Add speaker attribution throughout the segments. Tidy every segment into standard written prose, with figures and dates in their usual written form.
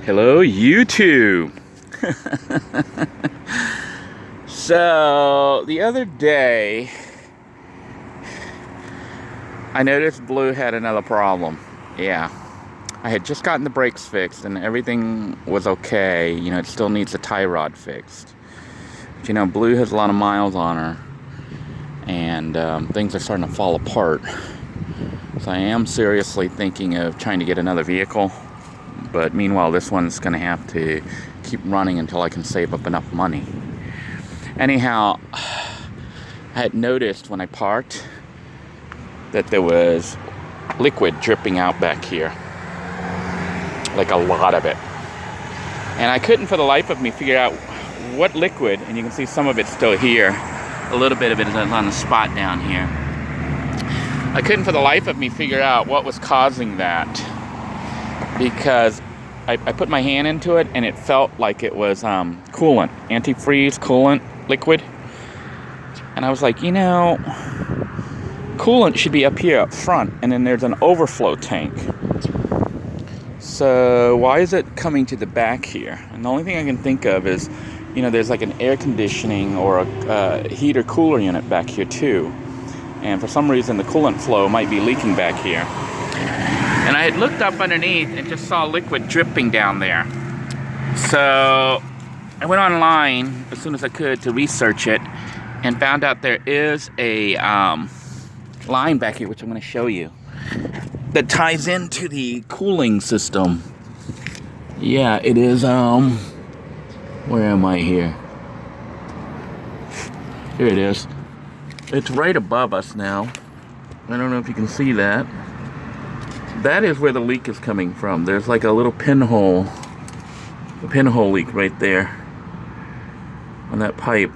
Speaker 1: Hello, YouTube. So, the other day, I noticed Blue had another problem. Yeah. I had just gotten the brakes fixed and everything was okay. You know, it still needs the tie rod fixed. But, you know, Blue has a lot of miles on her. And things are starting to fall apart. So I am seriously thinking of trying to get another vehicle. But meanwhile, this one's going to have to keep running until I can save up enough money. Anyhow, I had noticed when I parked that there was liquid dripping out back here. Like a lot of it. And I couldn't for the life of me figure out what liquid, and you can see some of it still here. A little bit of it is on the spot down here. I couldn't for the life of me figure out what was causing that. Because I put my hand into it and it felt like it was coolant, antifreeze coolant liquid. And I was like, you know, coolant should be up here up front, and then there's an overflow tank. So why is it coming to the back here? And the only thing I can think of is, you know, there's like an air conditioning or a heater cooler unit back here too. And for some reason the coolant flow might be leaking back here. And I had looked up underneath and just saw liquid dripping down there. So I went online as soon as I could to research it and found out there is a line back here, which I'm going to show you, that ties into the cooling system. Yeah, it is, where am I here? Here it is. It's right above us now. I don't know if you can see that. That is where the leak is coming from. There's like a little pinhole leak right there on that pipe.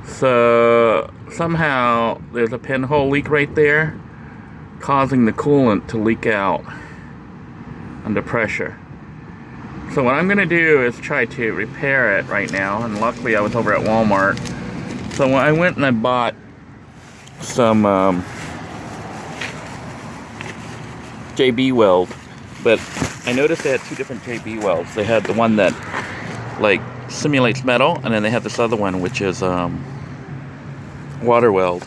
Speaker 1: So somehow there's a pinhole leak right there causing the coolant to leak out under pressure. So what I'm gonna do is try to repair it right now, and luckily I was over at Walmart. So I went and I bought some JB Weld, but I noticed they had two different JB Welds. They had the one that like simulates metal, and then they have this other one which is WaterWeld.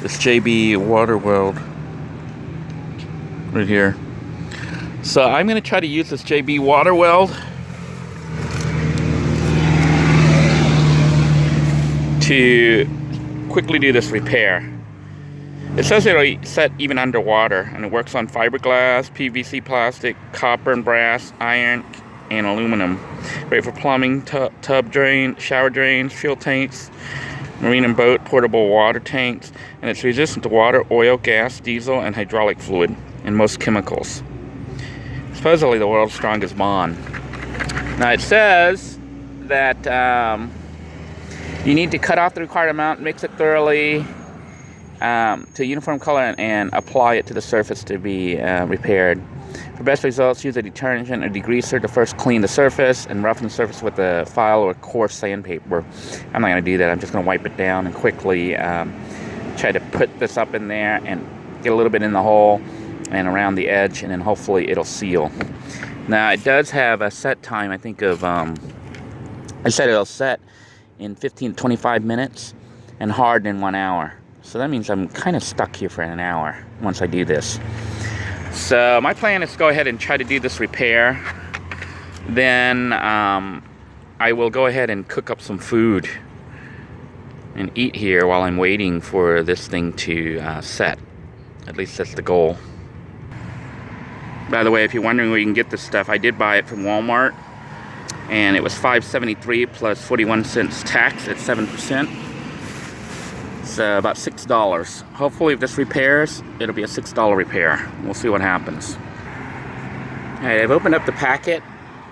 Speaker 1: This JB WaterWeld right here. So I'm going to try to use this JB WaterWeld to quickly do this repair. It says it'll set even underwater, and it works on fiberglass, PVC plastic, copper and brass, iron, and aluminum. Great for plumbing, tub drain, shower drains, fuel tanks, marine and boat, portable water tanks, and it's resistant to water, oil, gas, diesel, and hydraulic fluid, and most chemicals. Supposedly the world's strongest bond. Now it says that you need to cut off the required amount, mix it thoroughly to a uniform color, and apply it to the surface to be repaired. For best results, use a detergent or degreaser to first clean the surface and roughen the surface with a file or coarse sandpaper. I'm not going to do that. I'm just going to wipe it down and quickly try to put this up in there and get a little bit in the hole and around the edge, and then hopefully it'll seal. Now it does have a set time, I think of, I said it'll set in 15 to 25 minutes and harden in 1 hour. So that means I'm kind of stuck here for an hour once I do this. So my plan is to go ahead and try to do this repair. Then I will go ahead and cook up some food and eat here while I'm waiting for this thing to set. At least that's the goal. By the way, if you're wondering where you can get this stuff, I did buy it from Walmart, and it was $5.73 plus 41 cents tax at 7%. So about $6. Hopefully if this repairs, it'll be a $6 repair. We'll see what happens. Alright, I've opened up the packet,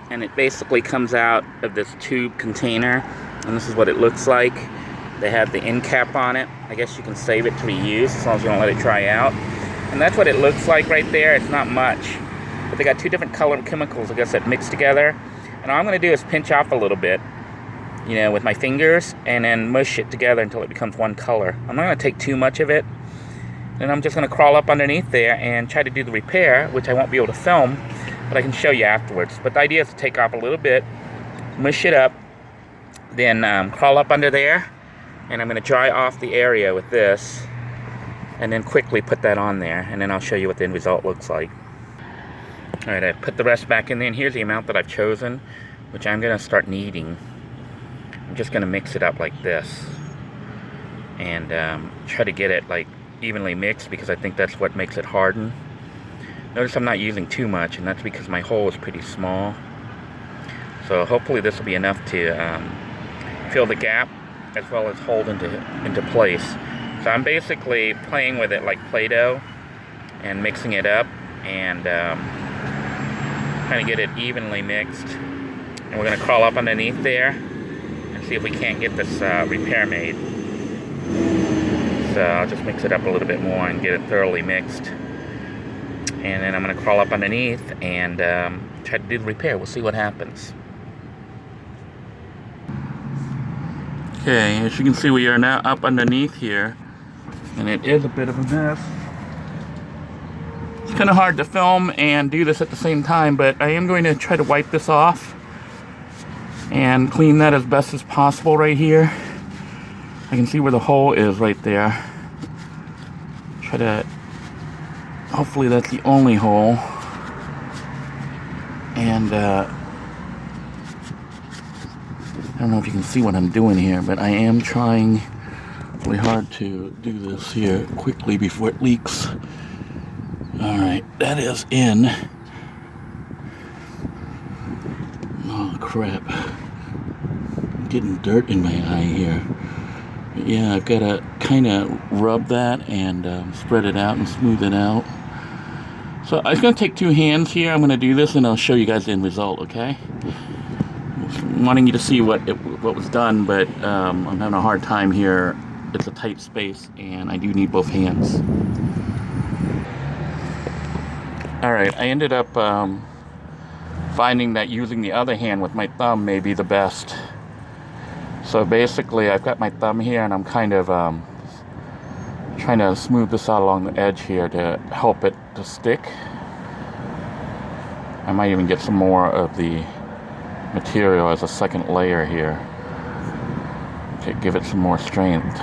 Speaker 1: and it basically comes out of this tube container, and this is what it looks like. They have the end cap on it. I guess you can save it to reuse as long as you don't let it dry out. And that's what it looks like right there. It's not much. But they got two different color chemicals, I guess, that mix together. And all I'm going to do is pinch off a little bit, you know, with my fingers, and then mush it together until it becomes one color. I'm not going to take too much of it. And I'm just going to crawl up underneath there and try to do the repair, which I won't be able to film but I can show you afterwards. But the idea is to take off a little bit, mush it up, then crawl up under there, and I'm going to dry off the area with this, and then quickly put that on there, and then I'll show you what the end result looks like. Alright, I put the rest back in there, and here's the amount that I've chosen, which I'm going to start kneading. I'm just going to mix it up like this, and try to get it like evenly mixed, because I think that's what makes it harden. Notice I'm not using too much, and that's because my hole is pretty small. So hopefully this will be enough to fill the gap as well as hold into place. So I'm basically playing with it like Play-Doh and mixing it up and trying to get it evenly mixed. And we're going to crawl up underneath there and see if we can't get this repair made. So I'll just mix it up a little bit more and get it thoroughly mixed. And then I'm going to crawl up underneath and try to do the repair. We'll see what happens. Okay, as you can see, we are now up underneath here, and it is a bit of a mess. It's kind of hard to film and do this at the same time, but I am going to try to wipe this off and clean that as best as possible right here. I can see where the hole is right there. Try to, hopefully that's the only hole. And I don't know if you can see what I'm doing here, but I am trying really hard to do this here quickly before it leaks. Alright, that is in. Oh crap. I'm getting dirt in my eye here. But yeah, I've got to kind of rub that and spread it out and smooth it out. So I'm going to take two hands here. I'm going to do this and I'll show you guys the end result, okay? I'm wanting you to see what was done, but I'm having a hard time here. It's a tight space and I do need both hands. Alright, I ended up finding that using the other hand with my thumb may be the best. So basically I've got my thumb here and I'm kind of trying to smooth this out along the edge here to help it to stick. I might even get some more of the material as a second layer here to give it some more strength.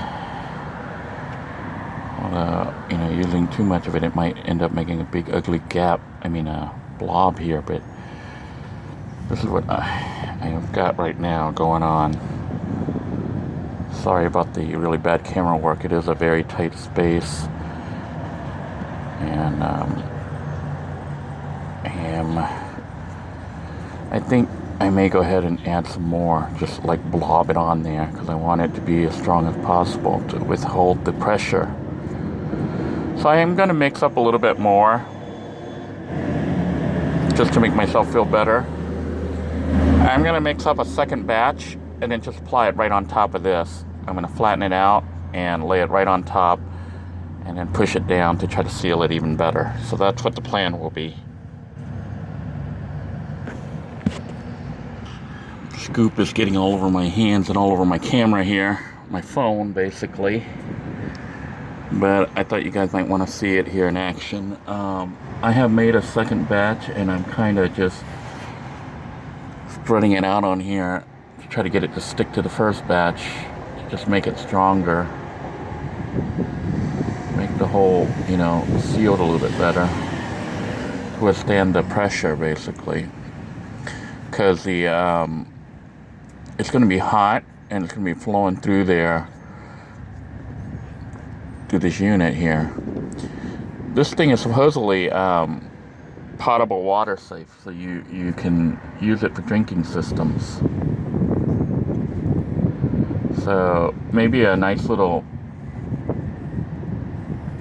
Speaker 1: You know, using too much of it, it might end up making a big ugly gap, a blob here, but this is what I've got right now going on. Sorry about the really bad camera work. It is a very tight space, and I think I may go ahead and add some more, just like blob it on there, because I want it to be as strong as possible to withhold the pressure. So I am going to mix up a little bit more, just to make myself feel better. I'm going to mix up a second batch, and then just apply it right on top of this. I'm going to flatten it out and lay it right on top, and then push it down to try to seal it even better. So that's what the plan will be. Scoop is getting all over my hands and all over my camera here, my phone basically, but I thought you guys might want to see it here in action. I have made a second batch and I'm kind of just spreading it out on here to try to get it to stick to the first batch, to just make it stronger, make the hole, sealed a little bit better to withstand the pressure basically, because the it's going to be hot and it's going to be flowing through there, through this unit here. This thing is supposedly potable water safe, so you can use it for drinking systems. So maybe a nice little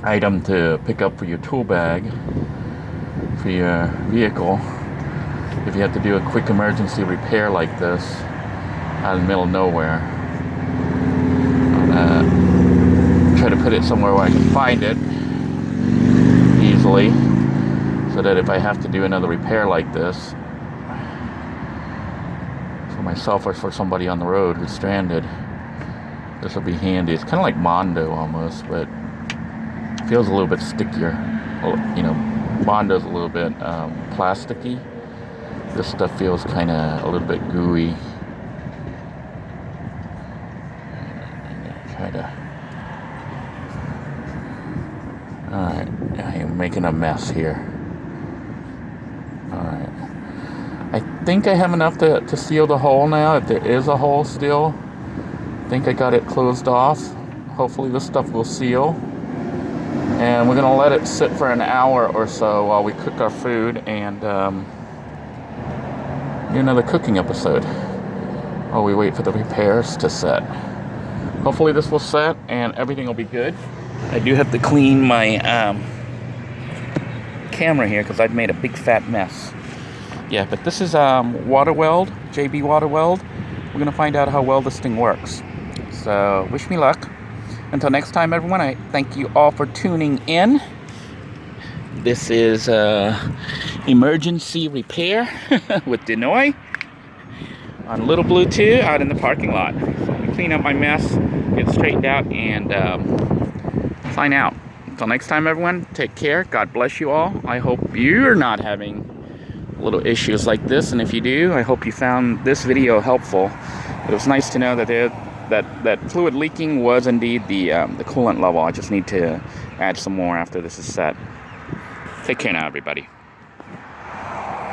Speaker 1: item to pick up for your tool bag, for your vehicle, if you have to do a quick emergency repair like this out in the middle of nowhere. Try to put it somewhere where I can find it easily, so that if I have to do another repair like this, for myself or for somebody on the road who's stranded, this will be handy. It's kind of like Mondo almost, but it feels a little bit stickier. Mondo's a little bit plasticky. This stuff feels kind of a little bit gooey. Try to. Alright, I am making a mess here. Alright. I think I have enough to seal the hole now, if there is a hole still. I think I got it closed off. Hopefully this stuff will seal. And we're going to let it sit for an hour or so while we cook our food and do another cooking episode while we wait for the repairs to set. Hopefully this will set and everything will be good. I do have to clean my camera here because I've made a big fat mess. Yeah, but this is WaterWeld, JB WaterWeld. We're going to find out how well this thing works. So, wish me luck. Until next time, everyone, I thank you all for tuning in. This is emergency repair with Denoy on Little Blue 2 out in the parking lot. So I'm going to clean up my mess, get straightened out, and sign out. Until next time, everyone, take care. God bless you all. I hope you're not having little issues like this, and if you do, I hope you found this video helpful. It was nice to know that that fluid leaking was indeed the coolant level. I just need to add some more after this is set. Take care now, everybody.